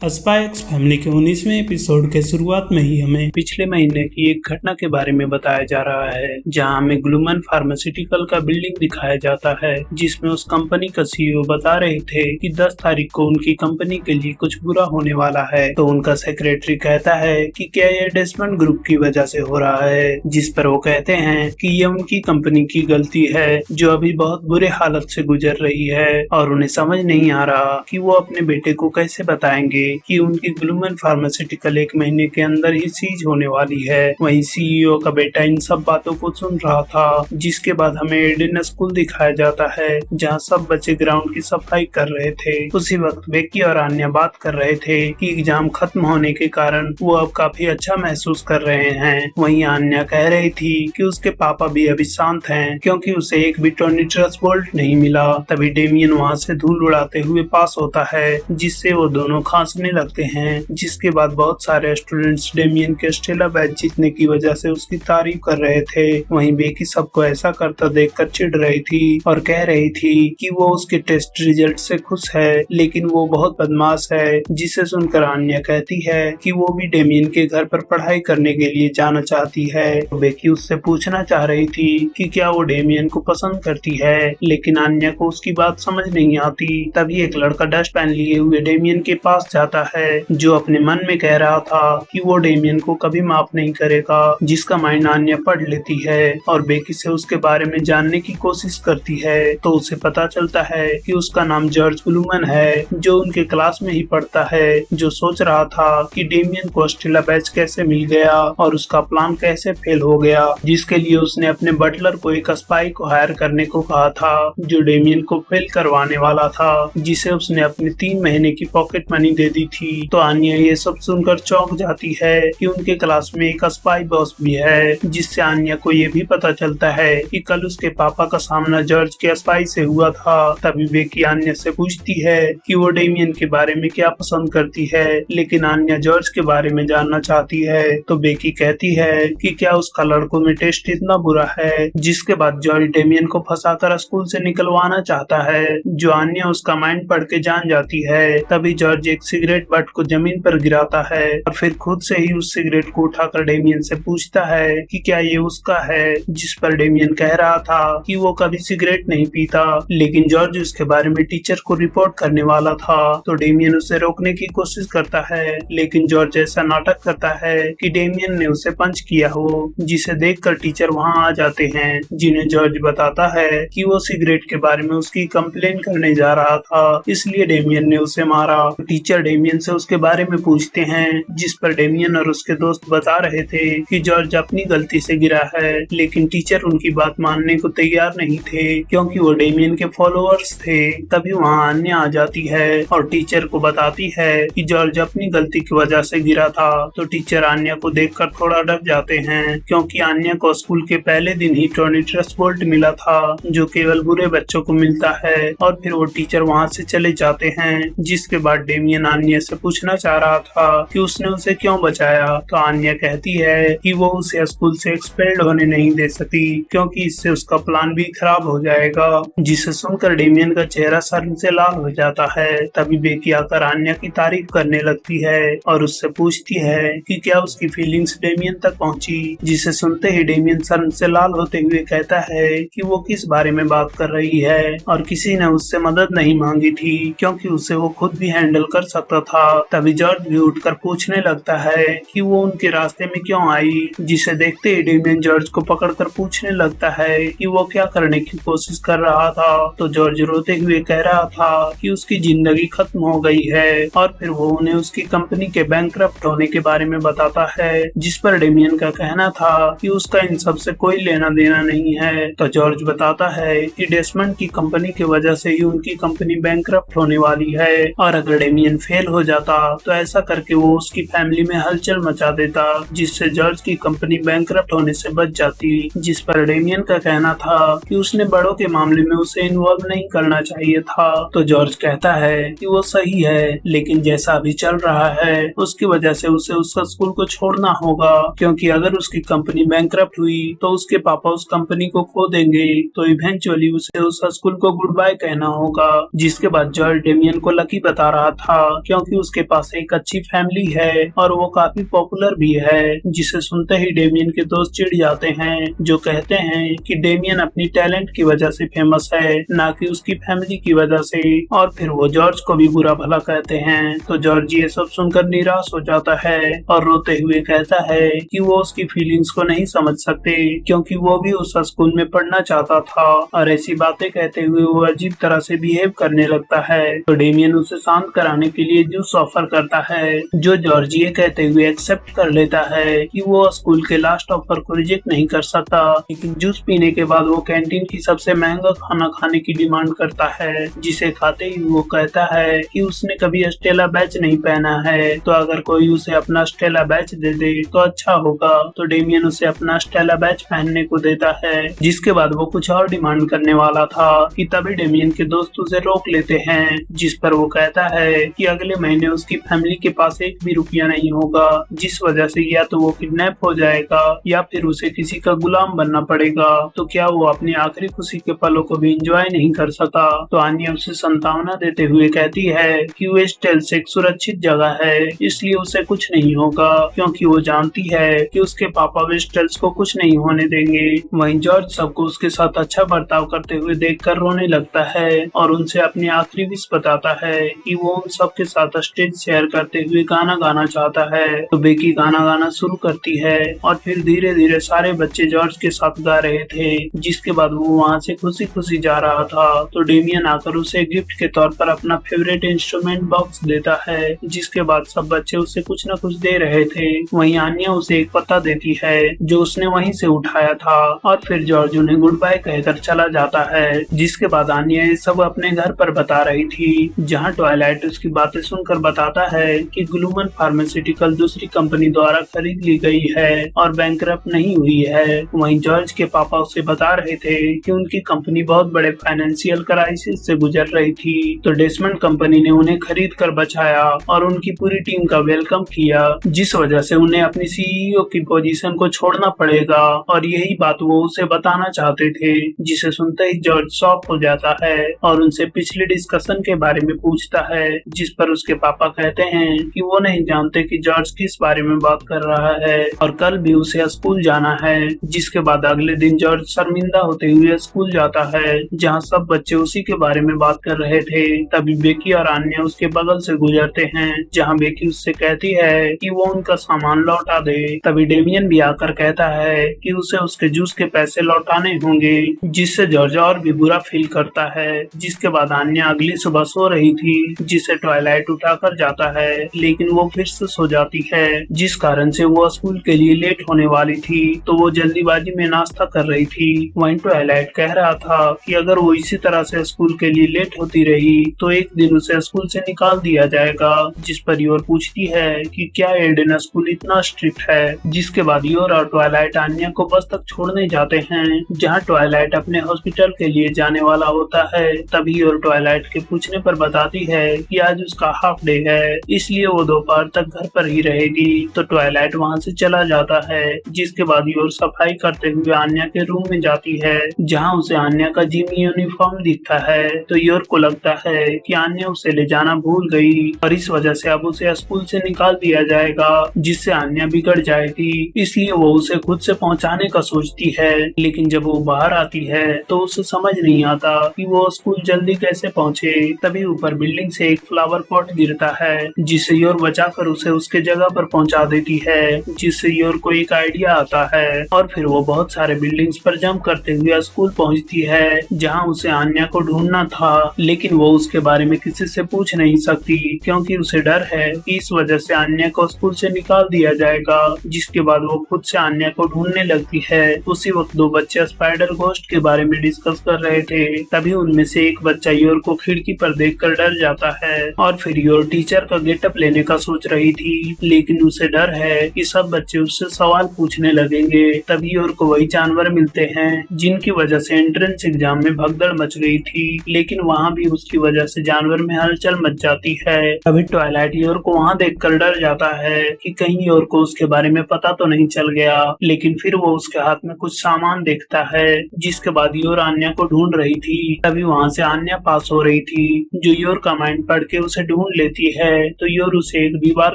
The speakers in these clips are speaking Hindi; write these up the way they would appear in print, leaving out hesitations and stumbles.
स्पाई एक्स फैमिली के 19वें एपिसोड के शुरुआत में ही हमें पिछले महीने की एक घटना के बारे में बताया जा रहा है, जहां हमें ग्लूमन फार्मास्यूटिकल का बिल्डिंग दिखाया जाता है, जिसमें उस कंपनी का सीईओ बता रहे थे कि 10 तारीख को उनकी कंपनी के लिए कुछ बुरा होने वाला है। तो उनका सेक्रेटरी कहता है कि क्या ये डेस्मंड ग्रुप की वजह से हो रहा है, जिस पर वो कहते हैं कि ये उनकी कंपनी की गलती है जो अभी बहुत बुरे हालत से गुजर रही है, और उन्हें समझ नहीं आ रहा कि वो अपने बेटे को कैसे बताएंगे कि उनकी ग्लूमन फार्मास्यूटिकल एक महीने के अंदर ही सीज होने वाली है। वहीं सीईओ का बेटा इन सब बातों को सुन रहा था, जिसके बाद हमें एडन स्कूल दिखाया जाता है, जहां सब बच्चे ग्राउंड की सफाई कर रहे थे। उसी वक्त बेकी और आन्या बात कर रहे थे कि एग्जाम खत्म होने के कारण वो अब काफी अच्छा महसूस कर रहे हैं। वहीं आन्या कह रही थी कि उसके पापा भी अभी शांत हैं, क्योंकि उसे एक भी टॉर्निट्रस बोल्ट नहीं मिला। तभी डेमियन वहां से धूल उड़ाते हुए पास होता है, जिससे वो दोनों खांसने लगते हैं। जिसके बाद बहुत सारे स्टूडेंट्स डेमियन के स्टेला बैच जीतने की वजह से उसकी तारीफ कर रहे थे। वहीं बेकी सबको ऐसा करता देखकर चिढ़ रही थी और कह रही थी कि वो उसके टेस्ट रिजल्ट से खुश है, लेकिन वो बहुत बदमाश है। जिसे सुनकर आन्या कहती है कि वो भी डेमियन के घर पर पढ़ाई करने के लिए जाना चाहती है। बेकी उससे पूछना चाह रही थी कि क्या वो डेमियन को पसंद करती है, लेकिन आन्या को उसकी बात समझ नहीं आती। तभी एक लड़का डस्ट पैन लिए हुए डेमियन के पास जाता है, जो अपने मन में कह रहा था कि वो डेमियन को कभी माफ नहीं करेगा, जिसका माइंड आन्या पढ़ लेती है और बेकी से उसके बारे में जानने की कोशिश करती है। तो उसे पता चलता है कि उसका नाम जॉर्ज ग्लूमन है, जो उनके क्लास में ही पढ़ता है, जो सोच रहा था कि डेमियन को स्टेला बैच कैसे मिल गया और उसका प्लान कैसे फेल हो गया, जिसके लिए उसने अपने बटलर को एक स्पाई को हायर करने को कहा था, जो डेमियन को फेल करवाने वाला था, जिसे उसने अपने 3 महीने की पॉकेट मनी दे दी थी। तो आन्या ये सब सुनकर चौंक जाती है कि उनके क्लास में एक स्पाई बॉस भी है, जिससे आन्या को ये भी पता चलता है कि कल उसके पापा का सामना जॉर्ज के स्पाई से हुआ था। तभी बेकी आन्या से पूछती है कि वो डेमियन के बारे में क्या पसंद करती है, लेकिन आन्या जॉर्ज के बारे में जानना चाहती है। तो बेकी कहती है कि क्या उसका लड़कों में टेस्ट इतना बुरा है। जिसके बाद जॉर्ज डेमियन को फंसाकर स्कूल से निकलवाना चाहता है, जो आन्या उसका माइंड पढ़ के जान जाती है। तभी जॉर्ज एक सिगरेट बट को जमीन पर गिराता है और फिर खुद से ही उस सिगरेट को उठाकर डेमियन से पूछता है कि क्या ये उसका है, जिस पर डेमियन कह रहा था कि वो कभी सिगरेट नहीं पीता, लेकिन जॉर्ज उसके बारे में टीचर को रिपोर्ट करने वाला था। तो डेमियन उसे रोकने की कोशिश करता है, लेकिन जॉर्ज ऐसा नाटक करता है कि डेमियन ने उसे पंच किया हो, जिसे देखकर टीचर वहां आ जाते हैं, जिन्हें जॉर्ज बताता है कि वो सिगरेट के बारे में उसकी कंप्लेन करने जा रहा था, इसलिए डेमियन ने उसे मारा। टीचर डेमियन से उसके बारे में पूछते हैं, जिस पर डेमियन और उसके दोस्त बता रहे थे कि जॉर्ज अपनी गलती से गिरा है, लेकिन टीचर उनकी बात मानने को तैयार नहीं थे, क्योंकि वो डेमियन के फॉलोअर्स थे। तभी वहां आन्या आ जाती है और टीचर को बताती है कि जॉर्ज अपनी गलती की वजह से गिरा था। तो टीचर आन्या को देखकर थोड़ा डर जाते हैं, क्योंकि आन्या को स्कूल के पहले दिन ही टॉर्निट्रस बोल्ट मिला था, जो केवल बुरे बच्चों को मिलता है। और फिर वो टीचर वहां से चले जाते हैं। जिसके बाद डेमियन आन्या से पूछना चाह रहा था कि उसने उसे क्यों बचाया। तो आन्या कहती है कि वो उसे स्कूल से एक्सपेल्ड होने नहीं दे सकती, क्योंकि इससे उसका प्लान भी खराब हो जाएगा। जिसे सुनकर डेमियन का चेहरा शर्म से लाल हो जाता है। तभी बेकी आकर आन्या की तारीफ करने लगती है और उससे पूछती है कि क्या उसकी फीलिंग्स डेमियन तक पहुंची। जिसे सुनते ही डेमियन शर्म से लाल होते हुए कहता है कि वो किस बारे में बात कर रही है और किसी ने उससे मदद नहीं मांगी थी, क्योंकि उसे वो खुद भी हैंडल कर सकता था। तभी जॉर्ज भी उठकर पूछने लगता है कि वो उनके रास्ते में क्यों आई। जिसे देखते ही डेमियन जॉर्ज को पकड़कर पूछने लगता है कि वो क्या करने की कोशिश कर रहा था। तो जॉर्ज रोते हुए कह रहा था कि उसकी जिंदगी खत्म हो गई है, और फिर वो उन्हें उसकी कंपनी के बैंकरप्ट होने के बारे में बताता है, जिस पर डेमियन का कहना था कि उसका इन सब से कोई लेना देना नहीं है। तो जॉर्ज बताता है कि डेस्मंड की कंपनी की वजह से ही उनकी कंपनी बैंकरप्ट होने वाली है, और अगर डेमियन फेल हो जाता तो ऐसा करके वो उसकी फैमिली में हलचल मचा देता, जिससे जॉर्ज की कंपनी बैंकरप्ट होने से बच जाती। जिस पर डेमियन का कहना था कि उसने बड़ों के मामले में उसे इन्वॉल्व नहीं करना चाहिए था। तो जॉर्ज कहता है कि वो सही है, लेकिन जैसा अभी चल रहा है उसकी वजह से उसे उस स्कूल को छोड़ना होगा, क्योंकि अगर उसकी कंपनी बैंकरप्ट हुई तो उसके पापा उस कंपनी को खो देंगे, तो इवेंचुअली उसे उस स्कूल को गुड बाय कहना होगा। जिसके बाद जॉर्ज डेमियन को लकी बता रहा था क्योंकि उसके पास एक अच्छी फैमिली है और वो काफी पॉपुलर भी है, जिसे सुनते ही डेमियन के दोस्त चिढ़ जाते हैं, जो कहते हैं कि डेमियन अपनी टैलेंट की वजह से फेमस है, ना कि उसकी फैमिली की वजह से। और फिर वो जॉर्ज को भी बुरा भला कहते हैं। तो जॉर्ज ये सब सुनकर निराश हो जाता है और रोते हुए कहता है कि वो उसकी फीलिंग्स को नहीं समझ सकते, क्योंकि वो भी उस स्कूल में पढ़ना चाहता था। और ऐसी बातें कहते हुए वो अजीब तरह से बिहेव करने लगता है। तो डेमियन उसे शांत कराने के लिए जूस ऑफर करता है, जो जॉर्ज ये कहते हुए एक्सेप्ट कर लेता है कि वो स्कूल के लास्ट ऑफर को रिजेक्ट नहीं कर सकता। लेकिन जूस पीने के बाद वो कैंटीन की सबसे महंगा खाना खाने की डिमांड करता है, जिसे खाते ही वो कहता है कि उसने कभी स्टेला बैच नहीं पहना है, तो अगर कोई उसे अपना स्टेला बैच दे दे तो अच्छा होगा। तो डेमियन उसे अपना स्टेला बैच पहनने को देता है, जिसके बाद वो कुछ और डिमांड करने वाला था कि तभी डेमियन के दोस्त उसे रोक लेते हैं, जिस पर वो कहता है कि अगले महीने उसकी फैमिली के पास एक भी रुपया नहीं होगा, जिस वजह से या तो वो किडनैप हो जाएगा या फिर उसे किसी का गुलाम बनना पड़ेगा। तो क्या वो अपनी आखिरी खुशी के पलों को भी एंजॉय नहीं कर सका। तो आन्या उसे संतावना देते हुए कहती है कि वेस्टेल्स एक सुरक्षित जगह है, इसलिए उसे कुछ नहीं होगा, क्योंकि वो जानती है कि उसके पापा वेस्टेल्स को कुछ नहीं होने देंगे। वहीं जॉर्ज सबको उसके साथ अच्छा बर्ताव करते हुए देखकर रोने लगता है और उनसे अपनी आखिरी विश बताता है कि वो उन सबके साथ स्टेज शेयर करते हुए गाना गाना चाहता है। तो बेकी गाना गाना शुरू करती है और फिर धीरे धीरे सारे बच्चे जॉर्ज के साथ गा रहे थे, जिसके बाद वो वहाँ से खुशी खुशी जा रहा था। तो डेमियन आकर उसे गिफ्ट के तौर पर अपना फेवरेट इंस्ट्रूमेंट बॉक्स देता है, जिसके बाद सब बच्चे उसे कुछ न कुछ दे रहे थे। वहीं आन्या उसे एक पत्ता देती है जो उसने वहीं से उठाया था और फिर जॉर्ज उन्हें गुड बाय कहकर चला जाता है। जिसके बाद आन्या ये सब अपने घर पर बता रही थी, जहाँ ट्वाइलाइट उसकी बातें सुनकर बताता है कि ग्लूमन फार्मास्यूटिकल दूसरी कंपनी द्वारा खरीद ली गई है और बैंकरप्ट नहीं हुई है। वहीं जॉर्ज के पापा उसे बता रहे थे कि उनकी कंपनी बहुत बड़े फाइनेंशियल क्राइसिस से गुजर रही थी, तो डेसमंड कंपनी ने उन्हें खरीद कर बचाया और उनकी पूरी टीम का वेलकम किया, जिस वजह से उन्हें अपनी सीईओ की पोजीशन को छोड़ना पड़ेगा। और यही बात वो उसे बताना चाहते थे, जिसे सुनते ही जॉर्ज शॉक हो जाता है और उनसे पिछले डिस्कशन के बारे में पूछता है, जिस पर उसके पापा कहते हैं कि वो नहीं जानते कि जॉर्ज किस बारे में बात कर रहा है और कल भी उसे स्कूल जाना है। जिसके बाद अगले दिन जॉर्ज शर्मिंदा होते हुए स्कूल जाता है, जहाँ सब बच्चे उसी के बारे में बात कर रहे थे। तभी बेकी और आन्या उसके बगल से गुजरते हैं, जहाँ बेकी उससे कहती है कि वो उनका सामान लौटा दे। तभी डेमियन भी आकर कहता है कि उसे उसके जूस के पैसे लौटाने होंगे, जिससे जॉर्ज और भी बुरा फील करता है। जिसके बाद आन्या अगली सुबह सो रही थी, जिसे ट्वाइलाइट उठाकर जाता है, लेकिन वो फिर से सो जाती है, जिस कारण से वो स्कूल के लिए लेट होने वाली थी। तो वो जल्दीबाजी में नाश्ता कर रही थी। वहीं ट्वाइलाइट कह रहा था कि अगर वो इसी तरह से स्कूल के लिए लेट होती रही तो एक दिन उसे स्कूल से निकाल दिया जाएगा। जिस पर योर पूछती है कि क्या एडेन स्कूल इतना स्ट्रिक्ट है। जिसके बाद योर और ट्वाइलाइट आन्या को बस तक छोड़ने जाते हैं, जहाँ ट्वाइलाइट अपने हॉस्पिटल के लिए जाने वाला होता है। तभी योर ट्वाइलाइट के पूछने पर बताती है कि आज उसका हाफ डे है, इसलिए वो दोपहर तक घर पर ही रहेगी। तो ट्वाइलाइट वहाँ से चला जाता है। जिसके बाद योर सफाई करते हुए आन्या के रूम में जाती है, जहाँ उसे आन्या का जिम यूनिफॉर्म दिखता है। तो योर को लगता है कि आन्या उसे ले जाना भूल गई और इस वजह से अब उसे स्कूल से निकाल दिया जाएगा, जिससे आन्या बिगड़ जाएगी। इसलिए वो उसे खुद से पहुंचाने का सोचती है, लेकिन जब वो बाहर आती है तो उसे समझ नहीं आता कि वो स्कूल जल्दी कैसे पहुंचे। तभी ऊपर बिल्डिंग से एक फ्लावर पॉट गिरता है, जिसे योर बचाकर उसे उसके जगह पर पहुंचा देती है, जिससे योर को एक आइडिया आता है और फिर वो बहुत सारे बिल्डिंग्स पर जंप करते हुए स्कूल पहुंचती है, जहां उसे आन्या को ढूंढना था। लेकिन वो उसके बारे में किसी से पूछ नहीं सकती, क्योंकि उसे डर है कि इस वजह से आन्या को स्कूल से निकाल दिया जाएगा। जिसके बाद वो खुद से आन्या को ढूंढने लगती है। उसी वक्त दो बच्चे स्पाइडर घोस्ट के बारे में डिस्कस कर रहे थे। तभी उनमें से एक बच्चा योर को खिड़की पर देखकर डर जाता है और फिर योर टीचर का गेटअप लेने का सोच रही थी, लेकिन उसे डर है कि सब बच्चे उससे सवाल पूछने लगेंगे। तभी योर को वही जानवर मिलते हैं जिनकी वजह से एंट्रेंस एग्जाम में भगदड़ मच गई थी, लेकिन वहाँ भी उसकी वजह से जानवर में हलचल मच जाती है। तभी ट्वाइलाइट योर को वहाँ देखकर डर जाता है कि कहीं योर को उसके बारे में पता तो नहीं चल गया, लेकिन फिर वो उसके हाथ में कुछ सामान देखता है। जिसके बाद योर आन्या को ढूंढ रही थी। तभी वहाँ से आन्या पास हो रही थी, जो योर का माइंड पढ़ के उसे ढूंढ लेती है तो योर उसे एक दीवार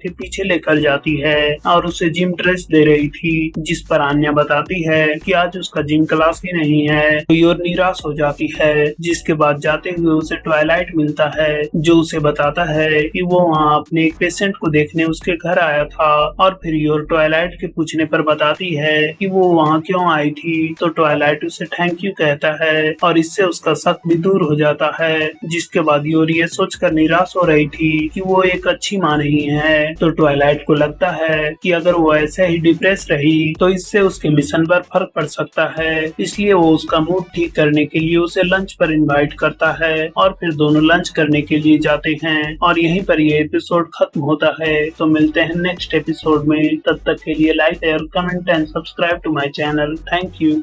के पीछे लेकर जाती है और उसे जिम ड्रेस दे रही थी, जिस पर आन्या बताती है कि आज उसका जिम क्लास ही नहीं है। तो योर निराश हो जाती है, जिसके बाद जाते हुए उसे ट्वाइलाइट मिलता है जो उसे बताता है कि वो वहाँ अपने एक पेशेंट को देखने उसके घर आया था। और फिर योर ट्वाइलाइट के पूछने पर बताती है कि वो वहाँ क्यों आई थी। तो ट्वाइलाइट उसे थैंक यू कहता है और इससे उसका शक भी दूर हो जाता है। जिसके बाद योर ये सोचकर निराश हो रही थी कि वो एक अच्छी माँ नहीं है। तो ट्वाइलाइट को लगता है कि अगर वो ऐसे ही डिप्रेस रही तो इससे उसके मिशन पर फर्क पड़ सकता है, इसलिए वो उसका मूड ठीक करने के लिए उसे लंच पर इनवाइट करता है और फिर दोनों लंच करने के लिए जाते हैं। और यहीं पर ये एपिसोड खत्म होता है। तो मिलते हैं नेक्स्ट एपिसोड में, तब तक के लिए like, share, comment and subscribe to my channel. Thank you.